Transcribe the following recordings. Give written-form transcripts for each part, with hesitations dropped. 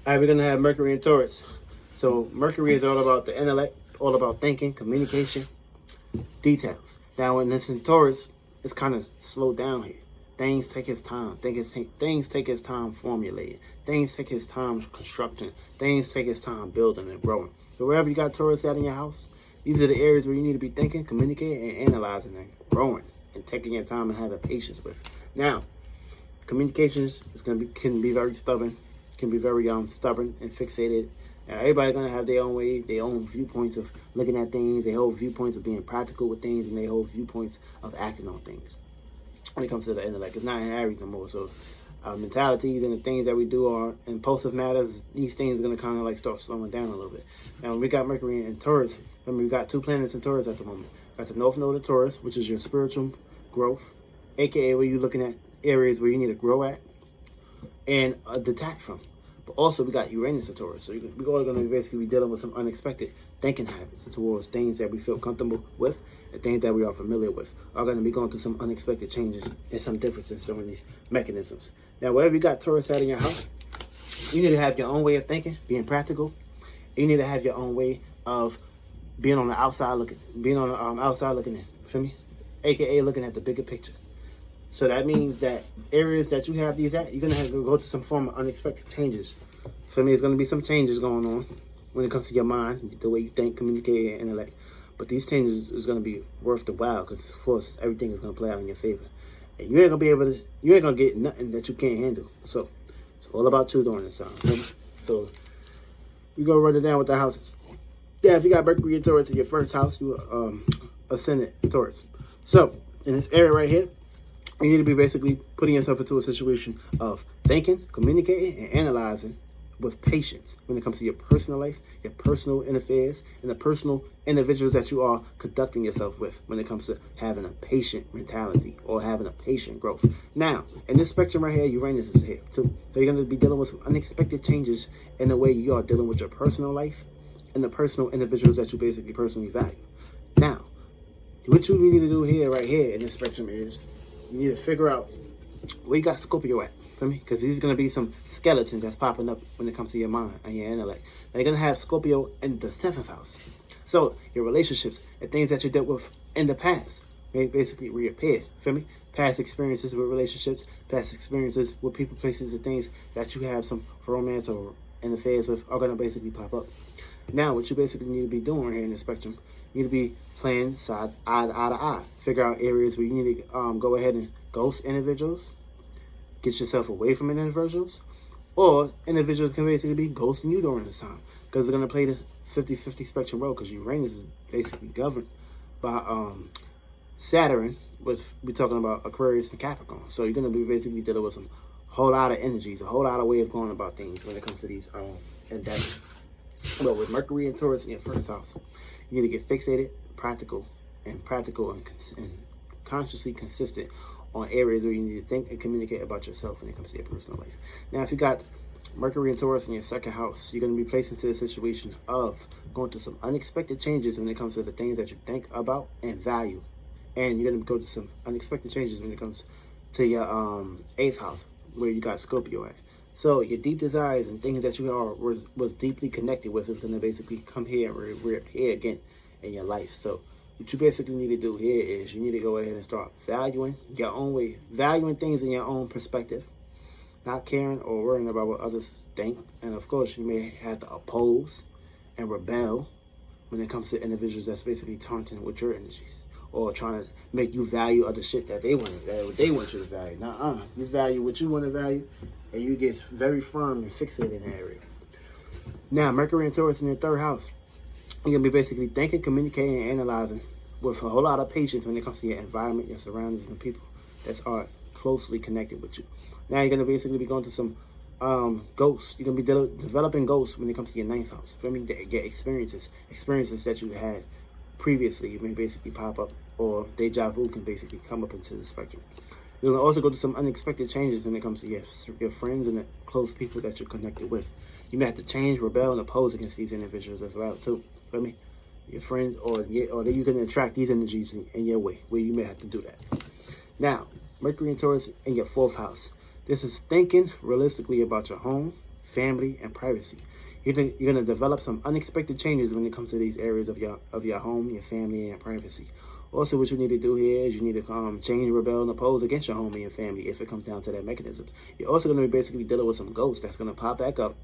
All right, we're going to have Mercury in Taurus. So Mercury is all about the intellect, all about thinking, communication, details. Now, when it's in Taurus, it's kind of slowed down here. Things take its time. Things take its time formulating. Things take its time constructing. Things take its time building and growing. So wherever you got Taurus out in your house, these are the areas where you need to be thinking, communicating, and analyzing and growing and taking your time and having patience with. Now, communications can be very stubborn, can be very stubborn and fixated. Everybody's gonna have their own way, their own viewpoints of looking at things, their whole viewpoints of being practical with things, and their whole viewpoints of acting on things. When it comes to the intellect, it's not in Aries no more. So mentalities and the things that we do are impulsive matters. These things are gonna kind of like start slowing down a little bit. Now, when we got Mercury in Taurus, remember we got 2 planets in Taurus at the moment. We got the North Node of Taurus, which is your spiritual growth, aka where you're looking at areas where you need to grow at and detach from. But also we got Uranus in Taurus. So we're all going to basically be dealing with some unexpected thinking habits towards things that we feel comfortable with and things that we are familiar with. Are going to be going through some unexpected changes and some differences during these mechanisms. Now, wherever you got Taurus out in your house, you need to have your own way of thinking, being practical. You need to have your own way of being on the outside looking, outside looking in. Feel me? AKA looking at the bigger picture. So that means that areas that you have these at, you're going to have to go to some form of unexpected changes. For me, there's going to be some changes going on when it comes to your mind, the way you think, communicate, and intellect. But these changes is going to be worth the while because, of course, everything is going to play out in your favor. And you ain't going to get nothing that you can't handle. So it's all about you during this time. So we go run it down with the houses. Yeah, if you got Mercury in Taurus in your first house, you ascendant in Taurus. So in this area right here, you need to be basically putting yourself into a situation of thinking, communicating, and analyzing with patience when it comes to your personal life, your personal affairs, and the personal individuals that you are conducting yourself with when it comes to having a patient mentality or having a patient growth. Now, in this spectrum right here, Uranus is here too. So you're going to be dealing with some unexpected changes in the way you are dealing with your personal life and the personal individuals that you basically personally value. Now, what you need to do here, right here in this spectrum is you need to figure out where you got Scorpio at, for me, because these are going to be some skeletons that's popping up when it comes to your mind and your intellect. Now, you're going to have Scorpio in the 7th house. So your relationships and things that you dealt with in the past may basically reappear, feel me? Past experiences with relationships, past experiences with people, places, and things that you have some romance or affairs with are going to basically pop up. Now, what you basically need to be doing here in the spectrum, you need to be playing eye to eye. Figure out areas where you need to go ahead and ghost individuals, get yourself away from individuals, or individuals can basically be ghosting you during this time because they're going to play the 50-50 spectrum role because Uranus is basically governed by Saturn, which we're talking about Aquarius and Capricorn. So you're going to be basically dealing with some whole lot of energies, a whole lot of way of going about things when it comes to these endeavors. But with Mercury and Taurus in your first house, you need to get fixated, practical and consciously consistent on areas where you need to think and communicate about yourself when it comes to your personal life. Now, if you got Mercury and Taurus in your 2nd house, you're going to be placed into a situation of going through some unexpected changes when it comes to the things that you think about and value. And you're going to go through some unexpected changes when it comes to your 8th house, where you got Scorpio at. So your deep desires and things that you was deeply connected with is going to basically come here and reappear again in your life. So what you basically need to do here is you need to go ahead and start valuing your own way, valuing things in your own perspective, not caring or worrying about what others think. And of course, you may have to oppose and rebel when it comes to individuals that's basically taunting with your energies or trying to make you value other shit that they want you to value. Now, you value what you want to value, and you get very firm and fixated in that area. Now, Mercury and Taurus in your 3rd house, you're going to be basically thinking, communicating, and analyzing with a whole lot of patience when it comes to your environment, your surroundings, and the people that are closely connected with you. Now, you're going to basically be going to some ghosts. You're going to be developing ghosts when it comes to your 9th house. For me, get experiences that you had previously. You may basically pop up, or deja vu can basically come up into the spectrum. You're going to also go to some unexpected changes when it comes to your friends and the close people that you're connected with. You may have to change, rebel, and oppose against these individuals as well, too. Feel me? Your friends, or you can attract these energies in your way, where you may have to do that. Now, Mercury and Taurus in your 4th house. This is thinking realistically about your home, family, and privacy. You're going to develop some unexpected changes when it comes to these areas of your home, your family, and your privacy. Also, what you need to do here is you need to change, rebel, and oppose against your home and your family if it comes down to that mechanism. You're also going to be basically dealing with some ghosts that's going to pop back up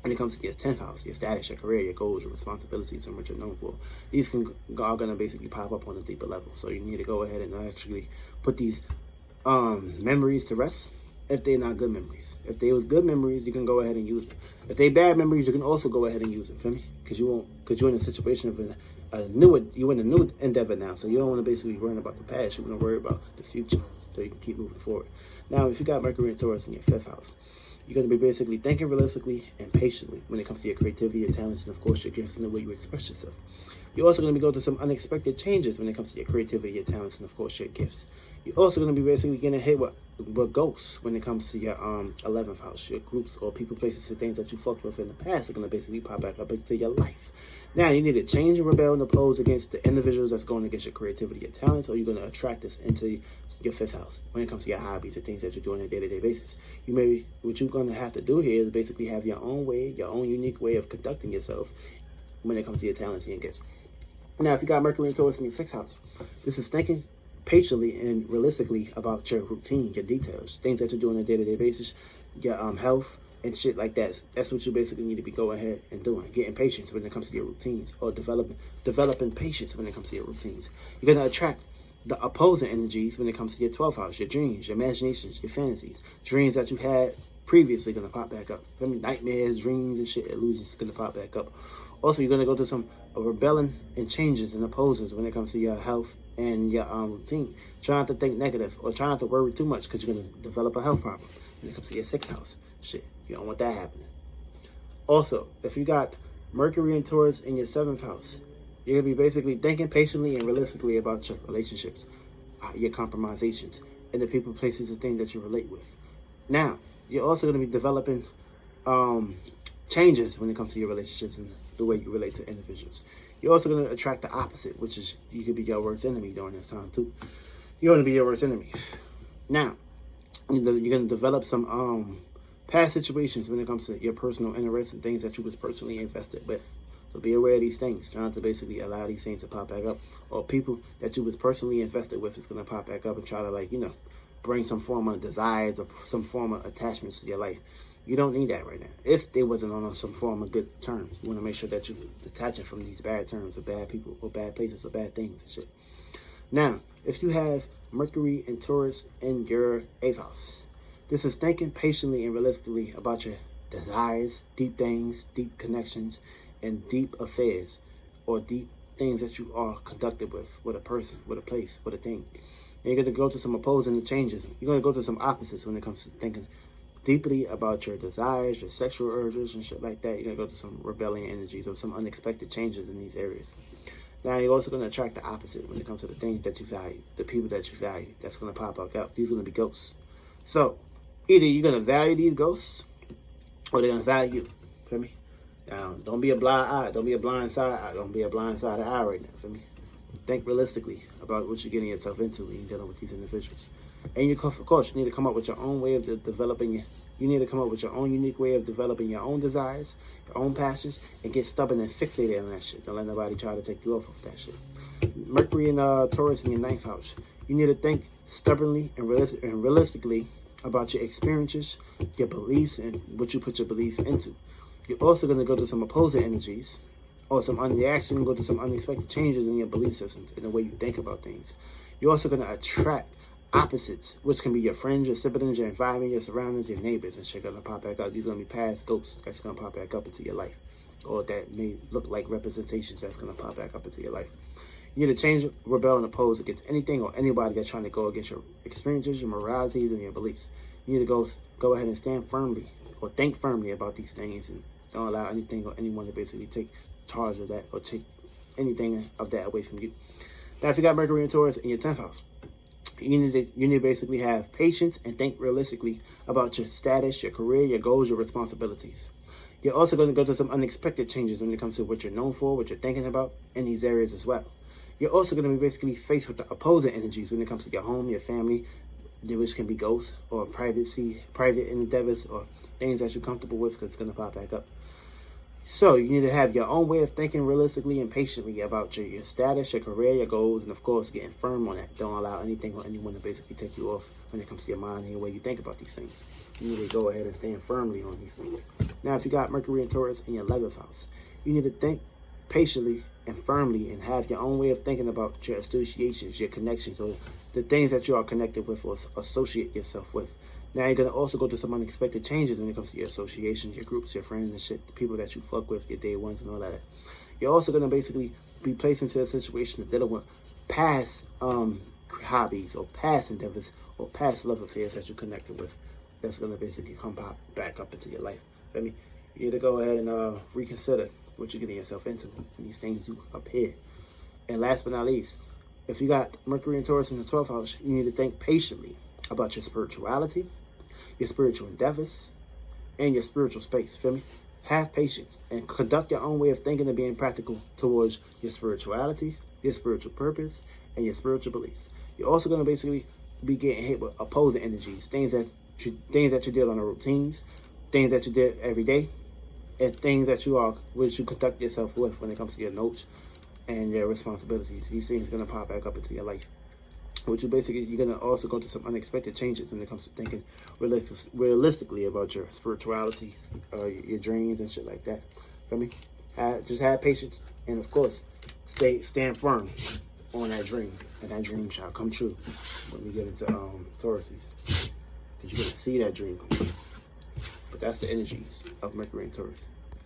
when it comes to your 10th house, your status, your career, your goals, your responsibilities, and what you're known for. These are going to basically pop up on a deeper level. So you need to go ahead and actually put these memories to rest if they're not good memories. If they was good memories, you can go ahead and use them. If they bad memories, you can also go ahead and use them. Feel me? Because you're in a situation of you're in a new endeavor now. So you don't want to basically worry about the past. You want to worry about the future so you can keep moving forward. Now, if you got Mercury in Taurus in your 5th house, you're going to be basically thinking realistically and patiently when it comes to your creativity, your talents, and of course your gifts and the way you express yourself. You're also going to be going through some unexpected changes when it comes to your creativity, your talents, and of course your gifts. You're also going to be basically getting hit with ghosts when it comes to your 11th house. Your groups or people, places, and things that you fucked with in the past are going to basically pop back up into your life. Now, you need to change and rebel and oppose against the individuals that's going against your creativity, your talents, or you're going to attract this into your 5th house when it comes to your hobbies and things that you're doing on a day-to-day basis. What you're going to have to do here is basically have your own way, your own unique way of conducting yourself when it comes to your talents and your gifts. Now, if you got Mercury in Taurus in your 6th house, this is thinking patiently and realistically about your routine, your details, things that you do on a day-to-day basis, your health and shit like that. That's what you basically need to be going ahead and doing. Getting patience when it comes to your routines, or developing patience when it comes to your routines. You're going to attract the opposing energies when it comes to your 12th house, your dreams, your imaginations, your fantasies, dreams that you had previously going to pop back up. I mean, nightmares, dreams, and shit, illusions going to pop back up. Also, you're going to go through some rebelling and changes and opposes when it comes to your health and your routine. Try not to think negative or try not to worry too much because you're going to develop a health problem when it comes to your 6th house. Shit, you don't want that happening. Also, if you got Mercury in Taurus in your 7th house, you're going to be basically thinking patiently and realistically about your relationships, your compromisations, and the people, places, and things that you relate with. Now, you're also going to be developing changes when it comes to your relationships and the way you relate to individuals. You're also going to attract the opposite, which is you could be your worst enemy during this time too. You're going to be your worst enemy. Now, you're going to develop some past situations when it comes to your personal interests and things that you was personally invested with. So be aware of these things. Try not to basically allow these things to pop back up. Or people that you was personally invested with is going to pop back up and try to bring some form of desires or some form of attachments to your life. You don't need that right now. If they wasn't on some form of good terms, you want to make sure that you're detaching from these bad terms or bad people or bad places or bad things and shit. Now, if you have Mercury and Taurus in your 8th house, this is thinking patiently and realistically about your desires, deep things, deep connections, and deep affairs or deep things that you are conducted with a person, with a place, with a thing. And you're going to go through some opposing changes. You're going to go through some opposites when it comes to thinking deeply about your desires, your sexual urges, and shit like that. You're going to go through some rebellion energies or some unexpected changes in these areas. Now, you're also going to attract the opposite when it comes to the things that you value, the people that you value. That's going to pop back out. These are going to be ghosts. So, either you're going to value these ghosts or they're going to value you. Feel me? Now, don't be a blind eye. Don't be a blind side eye. Don't be a blindsided eye right now. Feel me? Think realistically about what you're getting yourself into when you're dealing with these individuals. And of course, you need to come up with your own way of developing you need to come up with your own unique way of developing your own desires, your own passions, and get stubborn and fixated on that shit. Don't let nobody try to take you off of that shit. Mercury in Taurus in your 9th house. You need to think stubbornly and realistically about your experiences, your beliefs, and what you put your belief into. You're also going to go through some opposing energies, or you're actually going to go through some unexpected changes in your belief systems and the way you think about things. You're also going to attract opposites, which can be your friends, your siblings, your environment, your surroundings, your neighbors, and shit gonna pop back up. These are gonna be past ghosts that's gonna pop back up into your life, or that may look like representations that's gonna pop back up into your life. You need to change, rebel, and oppose against anything or anybody that's trying to go against your experiences, your moralities, and your beliefs. You need to go ahead and stand firmly or think firmly about these things, and don't allow anything or anyone to basically take charge of that or take anything of that away from you. Now, if you got Mercury in Taurus in your 10th house, you need to basically have patience and think realistically about your status, your career, your goals, your responsibilities. You're also going to go through some unexpected changes when it comes to what you're known for, what you're thinking about in these areas as well. You're also going to be basically faced with the opposing energies when it comes to your home, your family, which can be ghosts or private endeavors or things that you're comfortable with, because it's going to pop back up. So you need to have your own way of thinking realistically and patiently about your status, your career, your goals, and of course getting firm on that. Don't allow anything or anyone to basically take you off when it comes to your mind and the way you think about these things. You need to go ahead and stand firmly on these things. Now, if you got Mercury in Taurus in your 11th house, you need to think patiently and firmly and have your own way of thinking about your associations, your connections, or the things that you are connected with or associate yourself with. Now, you're going to also go through some unexpected changes when it comes to your associations, your groups, your friends and shit, the people that you fuck with, your day ones and all that. You're also going to basically be placed into a situation of dealing with past hobbies or past endeavors or past love affairs that you're connected with. That's going to basically come back up into your life. I mean, you need to go ahead and reconsider what you're getting yourself into when these things do appear. And last but not least, if you got Mercury and Taurus in the 12th house, you need to think patiently about your spirituality, your spiritual endeavors, and your spiritual space. Feel me? Have patience and conduct your own way of thinking and being practical towards your spirituality, your spiritual purpose, and your spiritual beliefs. You're also going to basically be getting hit with opposing energies, things that you did on the routines, things that you did every day, and things that which you conduct yourself with when it comes to your notes and your responsibilities. These things are going to pop back up into your life. Which you basically, you're going to also go through some unexpected changes when it comes to thinking realistically about your spirituality, your dreams and shit like that. Feel me? Just have patience and, of course, stand firm on that dream. And that dream shall come true when we get into Taurus season. Because you're going to see that dream come true. But that's the energies of Mercury and Taurus.